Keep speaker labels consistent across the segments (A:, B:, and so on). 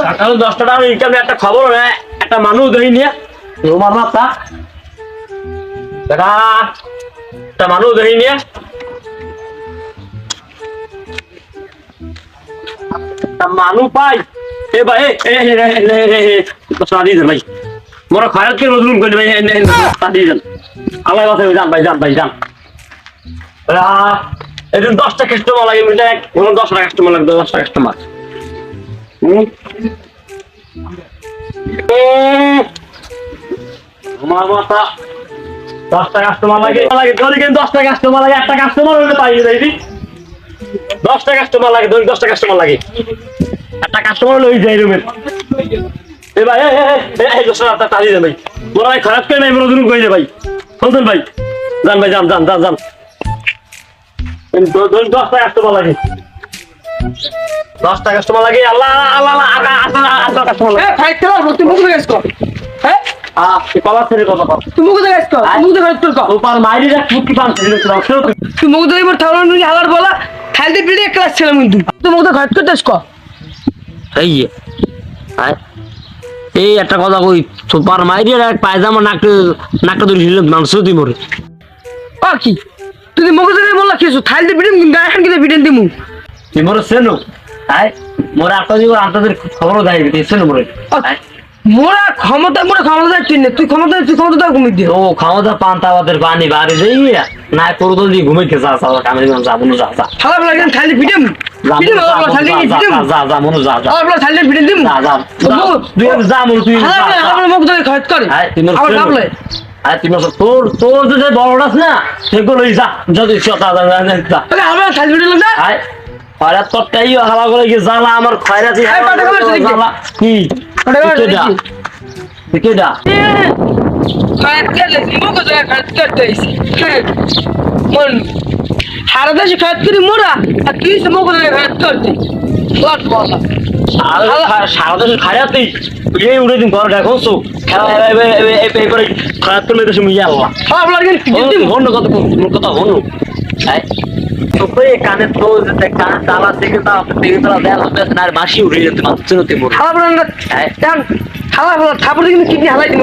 A: সকাল 10টা ইনকামে একটা খবর একটা মানুষ ধরি নিয়ে রোমার মাথা একটা মানুষ ধরি নিয়ে মানুষ পাই এ ভাই ভাই মোরা খারাপ কে রোজুন করে ভাই আল্লাহ কথা যান ভাই যান ভাই যান এদিন 10টা কাস্টমার লাগে 10টা কাস্টমার লাগবে 10টা কাস্টমার আমার মাথা 10টা কাস্টমার লাগে ধরে কিন্তু 10টা কাস্টমার লাগে একটা কাস্টমার হলে পাই যাইবি 10টা কাস্টমার লাগে ধরে 10টা কাস্টমার লাগে একটা কাস্টমার হলে ওই যাই রুমে এ ভাই এই 10টা তাড়ি দে ভাই মোরা খারাপ করে নাই রোজুন কই দে ভাই চলতেন ভাই যান ভাই যান যান যান যান 10টা কাস্টমার লাগে 10টা কাস্টমার লাগে আল্লাহ আল্লাহ আল্লাহ কাস্টমার লাগে ফাইট খেলা তুই মুখ গেছ কো হ্যাঁ তুই পালা ছেড়ে কথা বল তুই মুখ গেছ কো মুখ গেছ তুই কো ওপার মাইরি রাখ ফুকি পান ছেড়ে তুই মুখ ধরে মোর থাউন নি হালার বলা খালতে পিড়ে ক্লাস ছিলাম কিন্তু তুই মুখ ধরে ঘাট করতেছ কো এই আয় এই একটা কথা কই সুপার মাইরি রাখ পায়জামা নাকটা ধরে মানুষ তুই মরে ও কি তুই মুখ ধরে বললা কিছু খালতে পিড়ে গায় খান কিতে পিড়ে দিমু তুই মোর সেনো আয় মোরা আপনাদের খবরও দেয় সেনো মোরে মোরা ক্ষমতা তুই না তুই ক্ষমতা দাও ঘুমিয়ে দে ও ক্ষমতা পান্তা আমাদের পানি বাড়ি দেই না করো তো দিয়ে ঘুমাইতে যা যা কামে যাবো না যা খারাপ লাগে খালি পিটে যা মনু যা আমরা খালি পিটে দিম যা তুই যা মনু তুই আমরা মুখ ধরে খরচ করে আবার লাভলে আরে তুমি তোর যে বড়টাস না সেগুলো যা যদি কথা যা আমরা খালি পিটে না আয় খয়রাত করতেই হালা করে কি জ্বালা আমার খয়রাতি জ্বালা কি কেডা খয়রাত করলে মুখ ধরে খয়রাত করতেইছি মন হারাদাসি খয়রাত করি মোরা আর তুই মুখ ধরে খয়রাত করতে লট বলা সারাদাসি খয়রাতি এই উড়ে দিন ঘর দেখো সো এই করে খয়রাত করলে দেশে মিয়া আল্লাহ সব লাগে হন কথা হন তো কানে তো কানে তালা থেকে তা থেকে তালা দেয়া হচ্ছে না আর বাসি উড়ে যেতে মাত্র নতে মোর হালা বলেন না জান হালা বল থাপড় কিন্তু কিডনি হালাই দিল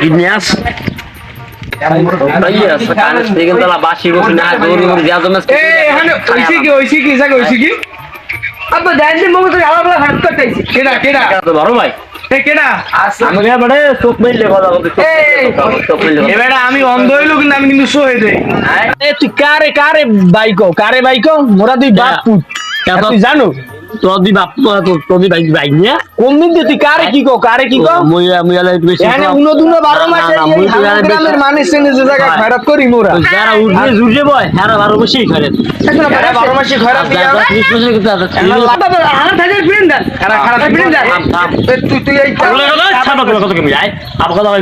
A: কিডনি আস কানে থেকে তালা বাসি বসে না দৌড়ি দৌড়ি যা জমা এই এখানে ওইছি কি জায়গা ওইছি কি আব্বা দাইতে মগ তো হালা বলা হাত করতেছি কেডা তো বড় ভাই কেডা আমি বড় চোখ মেলে কথা বলতে এই বেটা আমি অন্ধ হইলো কিন্তু আমি কিন্তু সহে দেই এ তুই কারে বাইকো মোরা দুই বাপ পুত তুই জানো তোর দুই বাপ তোর দুই বাইক নিয়া কোন দিন তুই কারে কি কো মুইয়া লাই বেশি এখানে 12 মাস এই গ্রামের মানুষ এনে যে জায়গা খারাপ করি মোরা যারা উঠে বয় যারা 12 মাসই করে যারা 12 মাসই খারাপ দিয়া 30 বছর কিন্তু আছে আর থাকে ফ্রেন্ড খারাপ ফ্রেন্ড তুই এই কথা কথা কই আই আপ কথা ভাই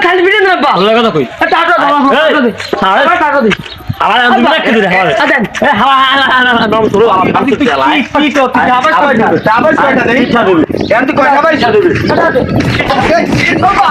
A: খালি ফ্রেন্ড না বা কথা কই টাটা টাটা দে আমার আমি দেখতে দে আদেন এ হাওয়া নাম শুরু আমি কি তো তুই আবার কয়টা দে ইচ্ছা দেবি এর তুই কয়টা ভাই ইচ্ছা দেবি বাবা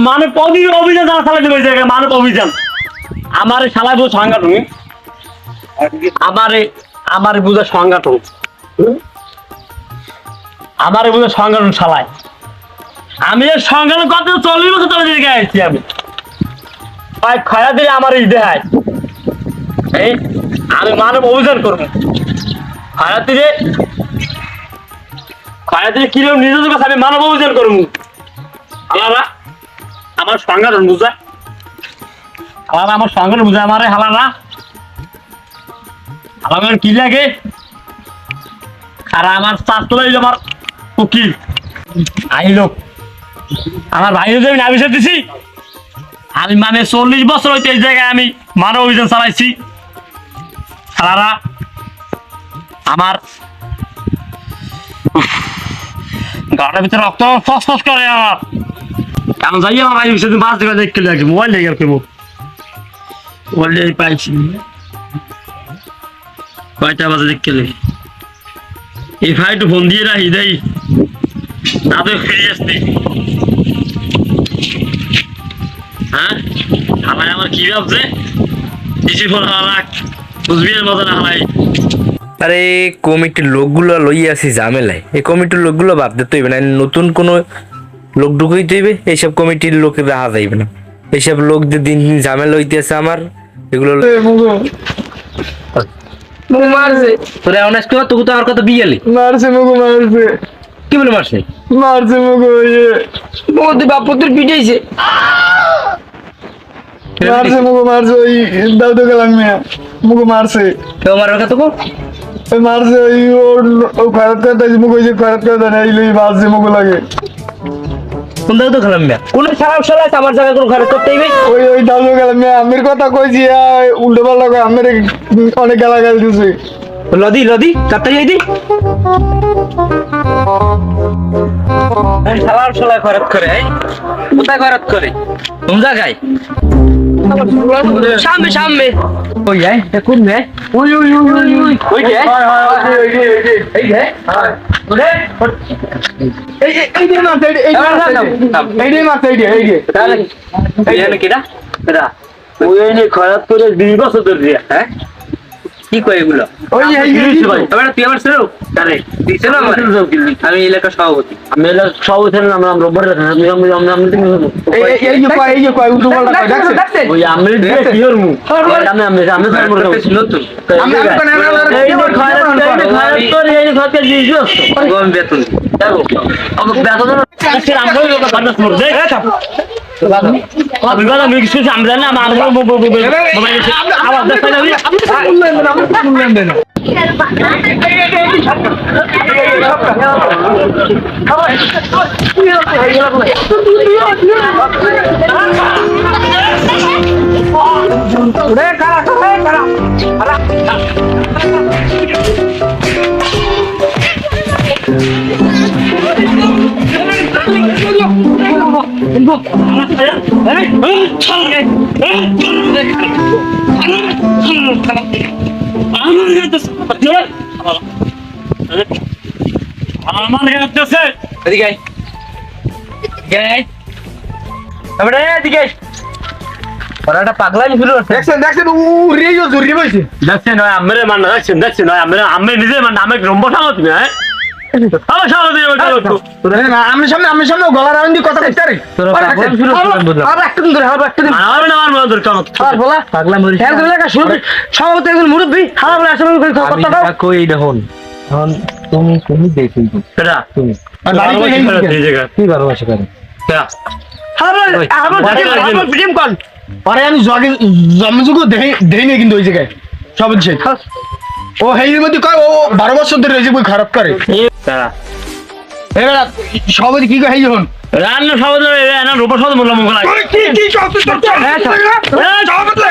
A: মানব অভিযান মানব অভিযান আমার শালা বুঝ সংগঠন আমার বুঝা সংগঠন আমার বুঝা সংগঠন শালায় আমি এর সংগঠন কত 40 বছর ধরে দিকে আসছি আমি ভাই খয়া দিলে আমার এই দেখায় এই আমি মানব অভিযান করবো খয়া দিলে কিরকম নিজের কাছে আমি মানব অভিযান করবো আলাদা আমার সংগঠন বুঝা আলাদা আমার সংগঠন বুঝা আমার হালানা আমার কি লাগে আর আমার স্বাস্থ্য আমার উকিল আইলো আমার ভাই আমি আবিষ্কার দিছি আমি মানে 40 বছর হইতে এই জায়গায় আমি মানব অভিযান চালাইছি সারা আমার গাড়ির ভিতরে রক্ত ফসফস করে আমার
B: আমি যাই আমার ভাই সেদিন বাস থেকে দেখতে লাগছে মোবাইল লেগে আর কেমন মোবাইল পাইছি কয়টা বাজে দেখতে লেগে এই ভাই একটু ফোন দিয়ে রাখি দেই দাদু ফিরে আসতে হ্যাঁ হালাই আমার কি ভাবছে বেশি ফোন হালাক বুঝবি এর মজা না হালাই
C: আরে কমিটির লোকগুলো লইয়া আছি ঝামেলায় এই কমিটির লোকগুলো বাদ দিতে হইবে না নতুন কোনো লোক ঢুকাইতে হইবে এইসব কমিটির লোক রাখা যাইবে না এইসব লোক যে দিন দিন ঝামেলা হইতেছে আমার এগুলো
A: মারছে
C: তোরা অনেস্ট কর তোকে তো আর কত বিয়ালি
A: মারছে মুগো মারছে
C: কি বলে মারছে
A: মারছে মুগো মুগো তুই বাপুদের পিটাইছে মারছে মুগো মারছে ওই দাউদ গেলাম মিয়া মুগো মারছে
C: কেউ মারার কথা কো
A: ওই মারছে ওই ও খরাত করতে মুগো যে খরাত করতে না এইলই মারছে মুগো লাগে
C: কোন দাও তো খেলাম মিয়া কোন খারাপ শালা আমার জায়গা কোনো খারাপ করতে হইবে
A: ওই দাউদ গেলাম মিয়া আমির কথা কইছি উল্টো পাল্টা কই আমির অনেক গালাগাল দিছে
C: লদি লদি কাটতে যাই দি শালার শালা খারাপ করে কোথায় খারাপ করে কোন জায়গায় সামনে সামনে ওই যায় কোন নে ওই ওই ওই ওই ওই ওই যে এই যে
A: এই যে মারছে এই যে মারছে
C: এই যে কিরা কিরা ওই এনে খারাপ করে 20 বছর ধরে হ্যাঁ কি কয় এগুলো
A: ওই
C: তুই আমার ছেলে আরে দিছে না আমি এলাকার সভাপতি আমি এলাকার সভাপতি আমরা রোববার
A: এই যে কয় উল্টো পাল্টা কয় দেখছেন
C: ওই আমি কি করমু আমি নতুন এই খারাপ করে এই খাতে দিছো গম বেতন দেখো বেতন আমরা লোক কাজ করব দেখ আমি বলা আমি কিছু আমরা না আমার মোবাইল আওয়াজ দেখতে যাবি
A: শুনলেন না উড়ে কারা
C: পাগলামি শুরু
A: দেখছেন উড়ে জরুরি বইছে
B: দেখছেন আমি মানা দেখছেন আমি নিজে মানা আমি রম্ব সামনে তুমি হ্যাঁ আমার সামনে
A: আমি সামনে গলা রাউন্ড দিয়ে কথা কইতে রে আর একটা দিন ধরে
B: আমার না আমার মনে দরকার
A: আর বলা
C: পাগলা মরি
A: এর ধরে লাগা শুরু সভাপতি একজন মুরব্বি হালা বলে আসলে কথা দাও
C: কই দেখুন এখন তুমি দেখি
B: এটা
C: তুমি
A: আর বাড়ি কই এই জায়গা
C: কি ভালোবাসা করে
A: হালা আমার ভিডিও কল আরে আমি জমজুগো দেই না কিন্তু ওই জায়গায় সব দিছে ও হেইর মধ্যে কয় ও 12 বছর ধরে রয়েছে বই খারাপ করে এবারে সবাই কি কয় হেই যখন
B: রান্না সবাই না রূপ সবাই বললাম মঙ্গল
A: কি করতে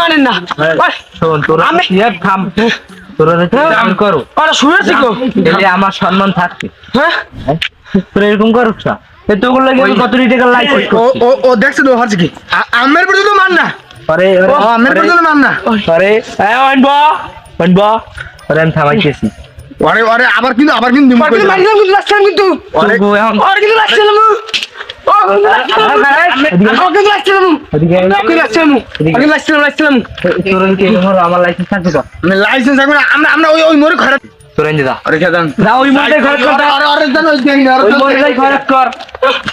A: মানেন না
C: আমার সম্মান থাকছে
A: হ্যাঁ
C: এরকম করছ তোগুলো লাগে কত টাকা লাগছে
A: ও দেখছে তো হচ্ছে কি আমের পর্যন্ত মান না
C: আরে
A: আমের পর্যন্ত মান না
C: আরে আমি থামাইতেছি
A: আরে আবার কিন্তু মারলাম কিন্তু লাগছিলাম কিন্তু আর কিন্তু লাগছিলাম
C: আমার লাইসেন্স থাকবে তো
A: লাইসেন্স থাকবে না আমরা ওই মোড়ে খারাপ
C: তোরেন যা
A: আরে খেদান
C: যা ওই মোড়ে খারাপ কর
A: আরে জানো ওই
C: মোড়ে খারাপ কর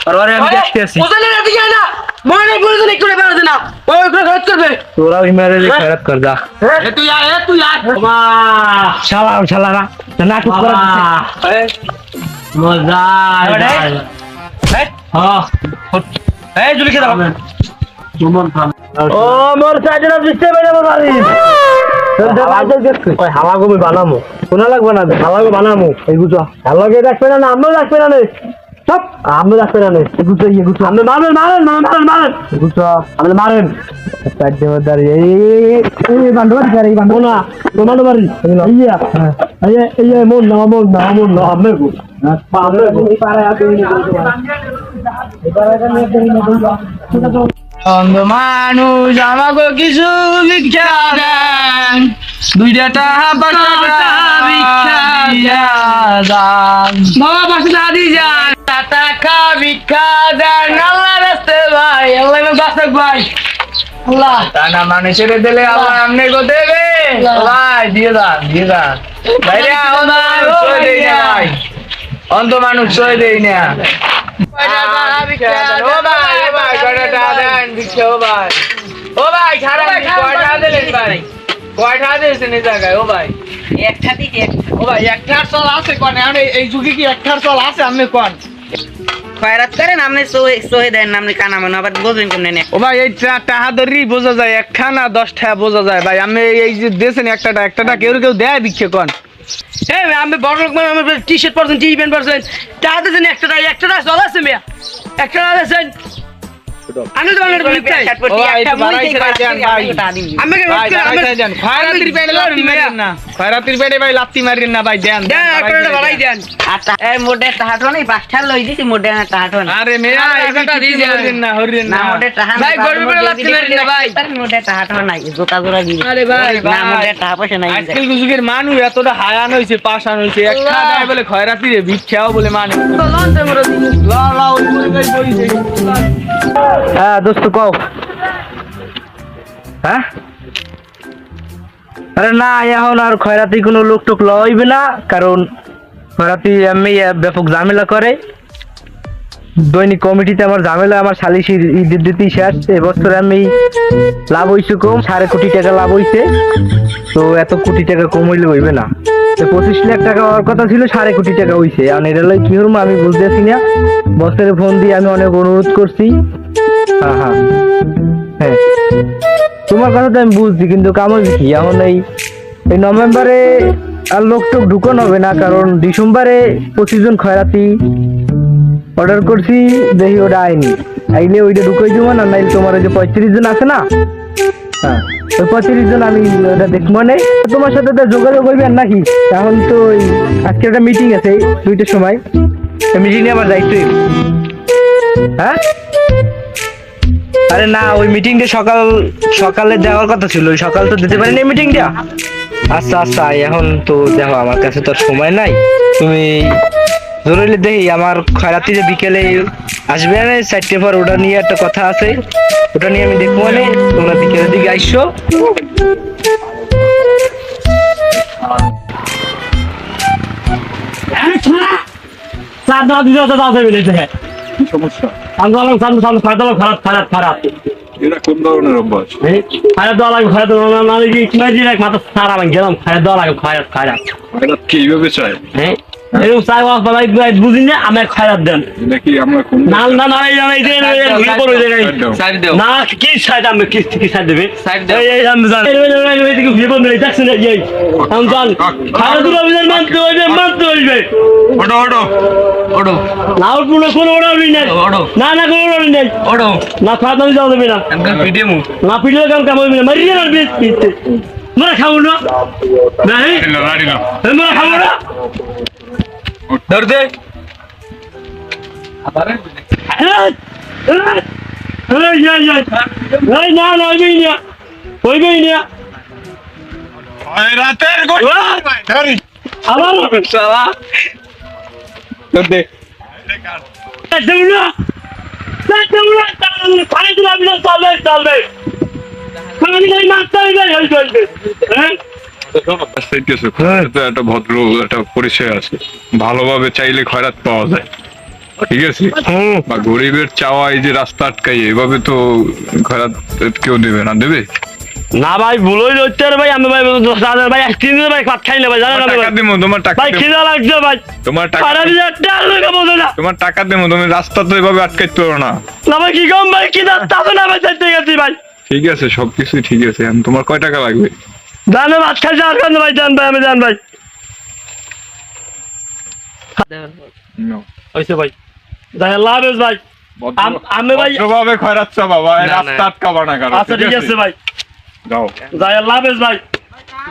C: আর আমি দেখতে আসি
A: ওখানে না দিকে না মোড়ে পুরো দিন একটু বের না ওই করে খারাপ করবে
C: তোরা ওই মোড়ে খারাপ কর যা
A: তুই আয়
B: মা
C: শালারা নাটক কর
B: মজা
C: এই জুলি খেদা
B: ও মোর সাজনা দিতে পারে বাড়ি
C: ওই হালা গমি বানামু কোনা লাগবে না হালা গো বানামু এই বুঝো হালা গে রাখবে না আমরা রাখবে না
B: আমি রাখতে না গুছো গুছো আমি মারেন গুছো আমি মারেন সাইডে মধ্যে এই বান্ডবাড়ি করে এই বান্ডবাড়ি ইয়া এই মন না আমি গো পারে আছে
A: অন্ধ মানুষ আমাকে কিছু ভিক্ষা দেন, দুইটা টাকা ভিক্ষা দেন, বাবা পাঁচটা দি যান, টাকা ভিক্ষা দেন, আল্লাহ রাস্তে ভাই, আল্লাহ বাসক ভাই, আল্লাহ টানা মানুষের দিলে আল্লাহ আমনে গো দেবে ভাই, দিয়ে দান ভাই, অন্ধ মানুষ সই দেই না।
D: খয়রাত করেন আপনি সহে দেন আপনি কানা মনে আবার বোঝেন কেমনে
A: ও ভাই এই টাকা ধরি বোঝা যায়, একখানা 10 টাকা বোঝা যায় ভাই। আমি এই যে দিয়েছেন একটা কেউ দেয় দিচ্ছে কোন আমি বড় লোক, আমি টি শার্ট পরছেন, টি প্যান্ট পরছেন, টাকা দিয়েছেন একটা চল আছে মেয়া, একটা দিয়েছেন আমি তো খয়রাতির পেটে ভাই লাত্তি মারিন না ভাই, দেন
D: মোটে টাহাটো নাই 5 টাকা লই দিছি মোটে টাহাটো না
A: আরে মেয়া এটা দিয়ে দেন না হরিন
D: না
A: না
D: মোটে টাহা
A: ভাই গরিবের লাত্তি মারিন না ভাই,
D: মোটে টাহাটো নাই জোতা জোড়া দিই
A: আরে ভাই
D: না মোটে টাহা পয়সা নাই
A: আজকাল যুগের মানুষ এতটা হায়ান হইছে, পাশান হইছে, একটা দেয় বলে খয়রাতি রে ভিক্ষাও বলে মানে
C: হ্যাঁ দোস্ত কও। হ্যাঁ আরে না এখন আর খয়রাতি কোনো লোক টোক লইবে না, কারণ খয়রাতি আমি ব্যাপক ঝামেলা করে। দৈনিক কমিটিতে আমার ঝামেলা, আমার সালিশির ঈদের দিতেই শেষ। এবছর আমি লাভ হইছে কম, 5.5 কোটি টাকা লাভ হইছে। তো এত কোটি টাকা কম হইলে হইবে না, 25 লাখ টাকা হওয়ার কথা ছিল, 5.5 কোটি টাকা হইছে। এখন এটা লই কি হরম আমি বুঝতেছি না। বছরে ফোন দিয়ে আমি অনেক অনুরোধ করছি। হ্যাঁ তোমার কথা তো আমি বুঝছি, কিন্তু কামড় কি এখন এই নভেম্বরে আর লোক টোক ঢুকানো হবে না, কারণ ডিসেম্বরে 25 জন খয়রাতি অর্ডার করছি, দেখি ওটা আইনি আইলে ওইটা ঢুকাই দেবো না, নাইলে তোমার ওই যে 35 জন আছে না, হ্যাঁ ওই 35 জন আমি ওটা দেখবো না। তোমার সাথে তো যোগাযোগ করবি আর নাকি? এখন তো আজকে একটা মিটিং আছে 2টার সময়, মিটিংয়ে আমার যাইতে হইবে। হ্যাঁ আরে না ওই মিটিংটা সকালে দেওয়ার কথা ছিল, ওই সকাল তো দিতে পারিনি মিটিংটা। আচ্ছা এখন তো দেখো আমার কাছে তো আর সময় নাই, তুমি জরুরি দেখি আমার খয়রাতি যে বিকেলে আসবে না 4টে পর, ওটা নিয়ে একটা কথা আছে, ওটা নিয়ে আমি দেখবো না, তোমরা বিকেলের দিকে আইসো।
B: সমস্যা খারাপ
E: এটা কোন ধরনের অভ্যাস?
B: খারাপ দেওয়া লাগে, খারাপ দেওয়া মানে কি মাথা সারা আমি গেলাম, খারাপ দেওয়া লাগে, খারাপ
E: এটা কি এইভাবে চাই?
B: হ্যাঁ এরকম চাই বুঝি না আমি খারাপ দেন
E: এটা কি আমরা কোন
B: না কি সাইড আমি কি সাইড দেবে মানতে হইবে
E: ওটো ওটো ওটো
B: না কোনো ওড়াবি না না না কোনো ওড়াবি নাই
A: ওড়ো
B: না খাওয়া দাওয়া যাওয়া দেবে না
A: পিডিএম
B: না পিডিও কাম কাম হইবে না মারিয়ে না মারা খাবো না নাই মারা খাবো না
A: ধর দে
E: রাতের
B: আবার
A: শালা ধর দে
E: একটা ভদ্র একটা পরিচয় আছে, ভালোভাবে চাইলে খয়রাত পাওয়া যায়, ঠিক আছে? বা গরিবের চাওয়া এই যে রাস্তা আটকাই, এভাবে তো খয়রাত কেউ দেবে না, দেবে
B: না ভাই ভুলই হচ্ছে ভাই, আমি ভাই 10,000 ভাই 3 দিন ভাই ভাত খাই না ভাই, জানেন না
E: টাকা দেবো, তোমার টাকা
B: ভাই খিদা লাগছে ভাই,
E: তোমার টাকা তোমার টাকা দেবো, তুমি রাস্তা তো এভাবে আটকাইতে পারো না।
B: না ভাই কি কম ভাই খিদা তাতে না ভাই চাইতে গেছি ভাই।
E: ঠিক আছে সবকিছুই ঠিক আছে, এখন তোমার কয় টাকা লাগবে?
B: জানো ভাত খাইছে আর কেন ভাই, জান ভাই আমি জান ভাই হয়েছে ভাই যাই আল্লাহ হাফেজ ভাই আমি ভাই
E: ভদ্রভাবে খয়রাত চা বাবা এই
C: না,
E: রাস্তা
C: না।
E: আটকাবা না কারো
B: আচ্ছা ঠিক আছে ভাই
E: যাও
B: যাই আল্লাহ হাফেজ ভাই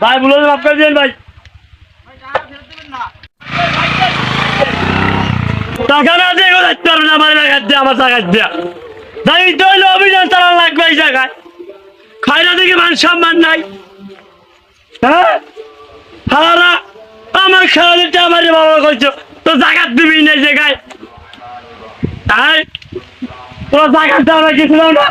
B: ভাই ভুলে মাফ করে দিন ভাই টাকা না দিয়ে যাইতে পারবে না আমার এলাকার দিয়ে আমার টাকা দিয়া তাই তো হইলো অভিযান চালান লাগবে এই জায়গায় খায়রা দিকে মান সম্মান নাই হ্যাঁ হারা আমার খেলা দিতে আমার বাবা করছো তো জায়গা দিবি না এই জায়গায় তাই তোরা জায়গা দেওয়া কিছু না